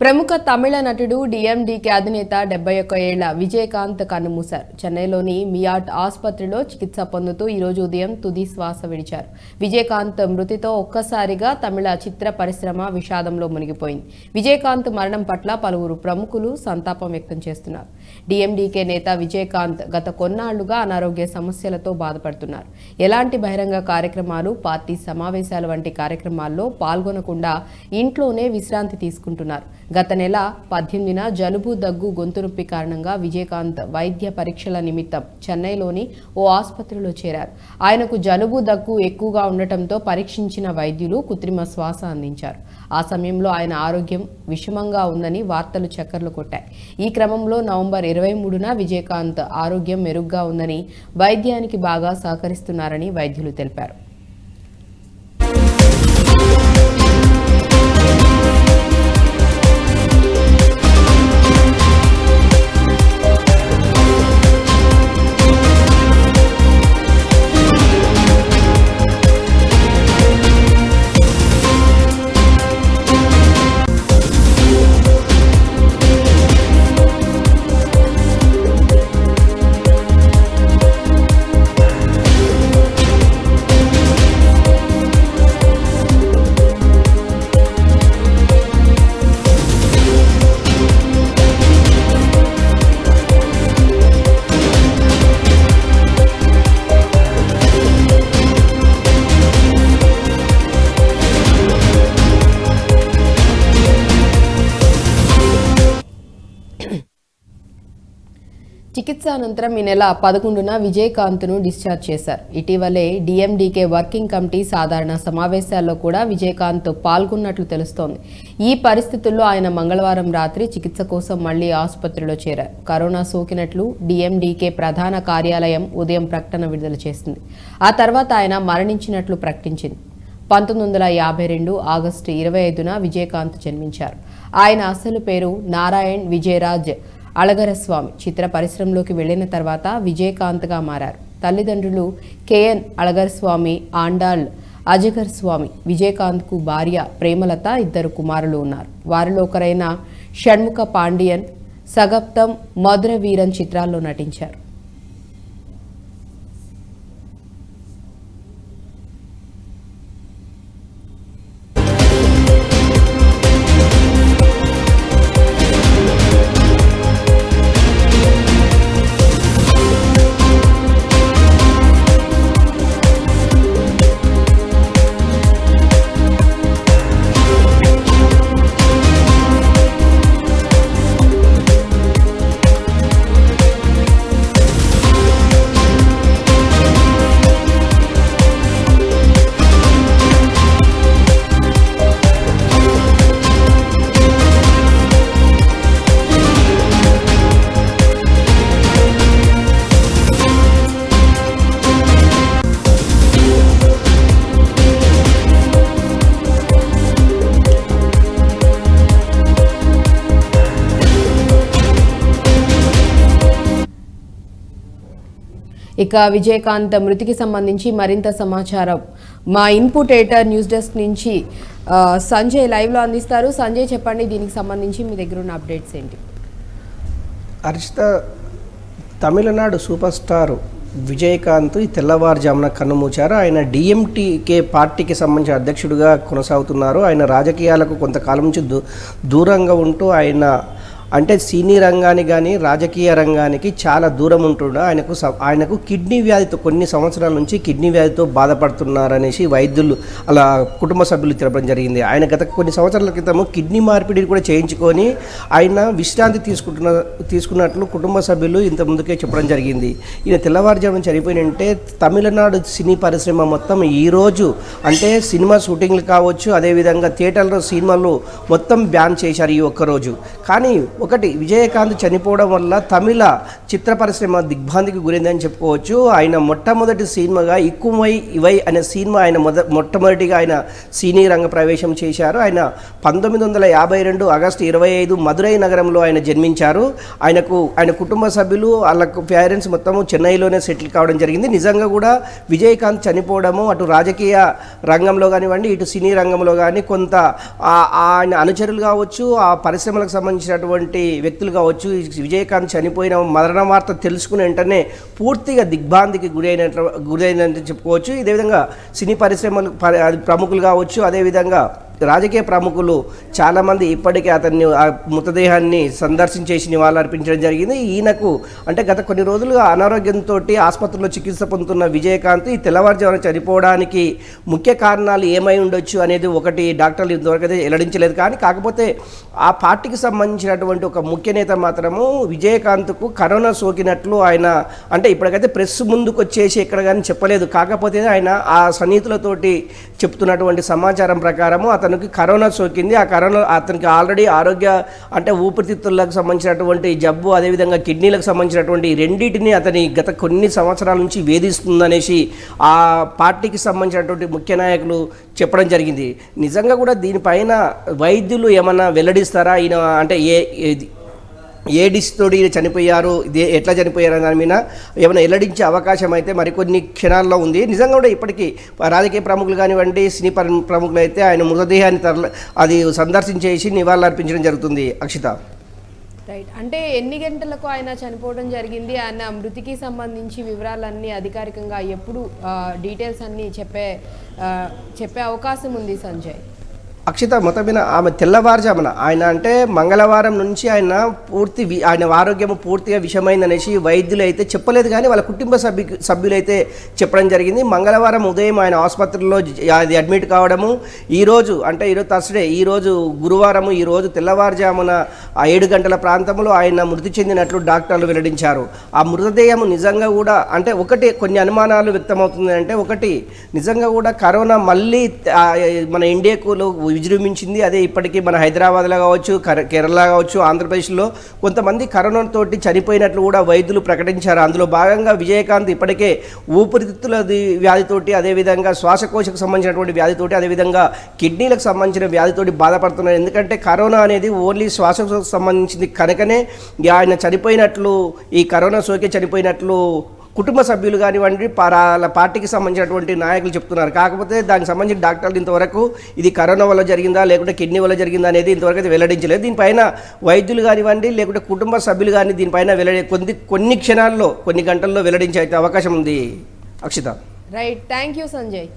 ప్రముఖ తమిళ నటుడు డిఎండికే అధినేత 71 ఏళ్ల విజయకాంత్ కన్నుమూశారు. చెన్నైలోని మియాట్ ఆసుపత్రిలో చికిత్స పొందుతూ ఈరోజు ఉదయం తుది శ్వాస విడిచారు. విజయకాంత్ మృతితో ఒక్కసారిగా తమిళ చిత్ర పరిశ్రమ విషాదంలో మునిగిపోయింది. విజయకాంత్ మరణం పట్ల పలువురు ప్రముఖులు సంతాపం వ్యక్తం చేస్తున్నారు. డిఎండికే నేత విజయకాంత్ గత కొన్నాళ్లుగా అనారోగ్య సమస్యలతో బాధపడుతున్నారు. ఎలాంటి బహిరంగ కార్యక్రమాలు, పార్టీ సమావేశాలు వంటి కార్యక్రమాల్లో పాల్గొనకుండా ఇంట్లోనే విశ్రాంతి తీసుకుంటున్నారు. గత నెల 18న జలుబు, దగ్గు, గొంతు నొప్పి కారణంగా విజయకాంత్ వైద్య పరీక్షల నిమిత్తం చెన్నైలోని ఓ ఆసుపత్రిలో చేరారు. ఆయనకు జలుబు, దగ్గు ఎక్కువగా ఉండటంతో పరీక్షించిన వైద్యులు కృత్రిమ శ్వాస అందించారు. ఆ సమయంలో ఆయన ఆరోగ్యం విషమంగా ఉందని వార్తలు చక్కర్లు కొట్టాయి. ఈ క్రమంలో నవంబర్ 23న విజయకాంత్ ఆరోగ్యం మెరుగ్గా ఉందని, వైద్యానికి బాగా సహకరిస్తున్నారని వైద్యులు తెలిపారు. చికిత్స అనంతరం ఈ నెల 11న విజయకాంత్ను డిశ్చార్జ్ చేశారు. ఇటీవలే డిఎండికే వర్కింగ్ కమిటీ సాధారణ సమావేశాల్లో కూడా విజయకాంత్ పాల్గొన్నట్లు తెలుస్తోంది. ఈ పరిస్థితుల్లో ఆయన మంగళవారం రాత్రి చికిత్స కోసం మళ్లీ ఆసుపత్రిలో చేరారు. కరోనా సోకినట్లు డిఎండికే ప్రధాన కార్యాలయం ఉదయం ప్రకటన విడుదల చేసింది. ఆ తర్వాత ఆయన మరణించినట్లు ప్రకటించింది. 1952 ఆగస్టు 25న విజయకాంత్ జన్మించారు. ఆయన అసలు పేరు నారాయణ్ విజయరాజ్ అళగరస్వామి. చిత్ర పరిశ్రమలోకి వెళ్లిన తర్వాత విజయకాంత్గా మారారు. తల్లిదండ్రులు కేఎన్ అళగరస్వామి, ఆండాళ్ అజగర్ స్వామి. విజయకాంత్కు భార్య ప్రేమలత, 2 కుమారులు ఉన్నారు. వారిలో ఒకరైన షణ్ముఖ పాండియన్ సగప్తం, మధుర వీరన్ చిత్రాల్లో నటించారు. ఇక విజయకాంత్ మృతికి సంబంధించి మరింత సమాచారం మా ఇన్పుట్ ఎడిటర్ న్యూస్ డెస్క్ నుంచి సంజయ్ లైవ్లో అందిస్తారు. సంజయ్, చెప్పండి, దీనికి సంబంధించి మీ దగ్గర ఉన్న అప్డేట్స్ ఏంటి? హర్షిత, తమిళనాడు సూపర్ స్టార్ విజయకాంత్ తెల్లవారుజామున కన్నుమూచారు. ఆయన డిఎంటికే పార్టీకి సంబంధించిన అధ్యక్షుడిగా కొనసాగుతున్నారు. ఆయన రాజకీయాలకు కొంతకాలం నుంచి దూరంగా ఉంటూ అంటే సినీ రంగానికి కానీ రాజకీయ రంగానికి చాలా దూరం ఉంటుండ ఆయనకు కిడ్నీ వ్యాధితో కొన్ని సంవత్సరాల నుంచి కిడ్నీ వ్యాధితో బాధపడుతున్నారనేసి వైద్యులు అలా కుటుంబ సభ్యులు తెలపడం జరిగింది. ఆయన గత కొన్ని సంవత్సరాల క్రితము కిడ్నీ మార్పిడి కూడా చేయించుకొని ఆయన విశ్రాంతి తీసుకున్నట్లు కుటుంబ సభ్యులు ఇంత ముందుకే చెప్పడం జరిగింది. ఈయన తెల్లవారుజామున చనిపోయినంటే తమిళనాడు సినీ పరిశ్రమ మొత్తం ఈరోజు అంటే సినిమా షూటింగ్లు కావచ్చు, అదేవిధంగా థియేటర్లో సినిమాలు మొత్తం బ్యాన్ చేశారు ఈ ఒక్కరోజు. కానీ ఒకటి విజయకాంత్ చనిపోవడం వల్ల తమిళ చిత్ర పరిశ్రమ దిగ్భ్రాంతికి గురైందని చెప్పుకోవచ్చు. ఆయన మొట్టమొదటి సినిమాగా ఇక్కుమై ఇవై అనే సినిమా ఆయన మొట్టమొదటిగా ఆయన సినీ రంగ ప్రవేశం చేశారు. ఆయన 1952 ఆగస్టు 25 మదురై నగరంలో ఆయన జన్మించారు. ఆయన కుటుంబ సభ్యులు వాళ్ళకు పేరెంట్స్ మొత్తము చెన్నైలోనే సెటిల్ కావడం జరిగింది. నిజంగా కూడా విజయకాంత్ చనిపోవడము అటు రాజకీయ రంగంలో కానివ్వండి, ఇటు సినీ రంగంలో కానీ కొంత ఆయన అనుచరులు కావచ్చు, ఆ పరిశ్రమలకు సంబంధించినటువంటి వ్యక్తులు కావచ్చు, విజయకాంత్ చనిపోయిన మరణ వార్త తెలుసుకుని వెంటనే పూర్తిగా దిగ్భ్రాంతికి గురైనట్టు చెప్పుకోవచ్చు. ఇదే విధంగా సినీ పరిశ్రమలు ప్రముఖులు కావచ్చు, అదేవిధంగా రాజకీయ ప్రముఖులు చాలామంది ఇప్పటికే అతన్ని ఆ మృతదేహాన్ని సందర్శించేసి నివాళులు అర్పించడం జరిగింది. ఈయనకు అంటే గత కొన్ని రోజులుగా అనారోగ్యంతో ఆసుపత్రిలో చికిత్స పొందుతున్న విజయకాంత్ ఈ తెల్లవారుజామున చనిపోవడానికి ముఖ్య కారణాలు ఏమై ఉండొచ్చు అనేది ఒకటి డాక్టర్లు ఇంతవరకు అయితే వెల్లడించలేదు. కానీ కాకపోతే ఆ పార్టీకి సంబంధించినటువంటి ఒక ముఖ్య నేత మాత్రము విజయకాంత్కు కరోనా సోకినట్లు ఆయన అంటే ఇప్పటికైతే ప్రెస్ ముందుకు వచ్చేసి ఎక్కడ కానీ చెప్పలేదు. కాకపోతే ఆయన ఆ సన్నిహితులతోటి చెప్తున్నటువంటి సమాచారం ప్రకారము అతనికి కరోనా సోకింది. ఆ కరోనా అతనికి ఆల్రెడీ ఆరోగ్య అంటే ఊపిరితిత్తులకు సంబంధించినటువంటి జబ్బు, అదేవిధంగా కిడ్నీలకు సంబంధించినటువంటి రెండింటిని అతని గత కొన్ని సంవత్సరాల నుంచి వేధిస్తుందనేసి ఆ పార్టీకి సంబంధించినటువంటి ముఖ్య నాయకులు చెప్పడం జరిగింది. నిజంగా కూడా దీనిపైన వైద్యులు ఏమన్నా వెల్లడిస్తారా? ఈయన అంటే ఏ డిస్తోటి చనిపోయారు, ఎట్లా చనిపోయారు అనే దాని మీద ఏమైనా వెల్లడించే అవకాశం అయితే మరికొన్ని క్షణాల్లో ఉంది. నిజంగా కూడా ఇప్పటికీ రాజకీయ ప్రముఖులు కానివ్వండి, సినీ ప్రముఖులు అయితే ఆయన మృతదేహాన్ని అది సందర్శించేసి నివాళులు అర్పించడం జరుగుతుంది. అక్షిత, రైట్. అంటే ఎన్ని గంటలకు ఆయన చనిపోవడం జరిగింది, ఆయన మృతికి సంబంధించి వివరాలన్నీ అధికారికంగా ఎప్పుడు డీటెయిల్స్ అన్నీ చెప్పే అవకాశం ఉంది సంజయ్? అక్షిత, మొత్తమైన ఆమె తెల్లవారుజామున ఆయన అంటే మంగళవారం నుంచి ఆయన ఆరోగ్యం పూర్తిగా విషమైందనేసి వైద్యులు అయితే చెప్పలేదు. కానీ వాళ్ళ కుటుంబ సభ్యులైతే చెప్పడం జరిగింది. మంగళవారం ఉదయం ఆయన ఆసుపత్రిలో అది అడ్మిట్ కావడము, ఈరోజు థర్స్డే, ఈరోజు గురువారము, ఈరోజు తెల్లవారుజామున 7 గంటల ప్రాంతంలో ఆయన మృతి చెందినట్లు డాక్టర్లు వెల్లడించారు. ఆ మృతదేహం నిజంగా కూడా అంటే ఒకటి కొన్ని అనుమానాలు వ్యక్తమవుతుంది. అంటే ఒకటి నిజంగా కూడా కరోనా మళ్ళీ మన ఇండియాకు విజృంభించింది. అదే ఇప్పటికీ మన హైదరాబాద్లో కావచ్చు, కేరళ కావచ్చు, ఆంధ్రప్రదేశ్లో కొంతమంది కరోనాతోటి చనిపోయినట్లు కూడా వైద్యులు ప్రకటించారు. అందులో భాగంగా విజయకాంత్ ఇప్పటికే ఊపిరితిత్తుల వ్యాధితోటి, అదేవిధంగా శ్వాసకోశకు సంబంధించినటువంటి వ్యాధితోటి, అదేవిధంగా కిడ్నీలకు సంబంధించిన వ్యాధితోటి బాధపడుతున్నారు. ఎందుకంటే కరోనా అనేది ఓన్లీ శ్వాసకోశకు సంబంధించింది కనుకనే ఆయన చనిపోయినట్లు, ఈ కరోనా సోకి చనిపోయినట్లు కుటుంబ సభ్యులు కానివ్వండి, పార్టీకి సంబంధించినటువంటి నాయకులు చెప్తున్నారు. కాకపోతే దానికి సంబంధించిన డాక్టర్లు ఇంతవరకు ఇది కరోనా వల్ల జరిగిందా లేకుంటే కిడ్నీ వల్ల జరిగిందా అనేది ఇంతవరకు అయితే వెల్లడించలేదు. దీనిపైన వైద్యులు కానివ్వండి లేకుంటే కుటుంబ సభ్యులు కానీ దీనిపైన కొన్ని క్షణాల్లో, కొన్ని గంటల్లో వెల్లడించే అయితే అవకాశం ఉంది. Akshita, right. Thank you Sanjay.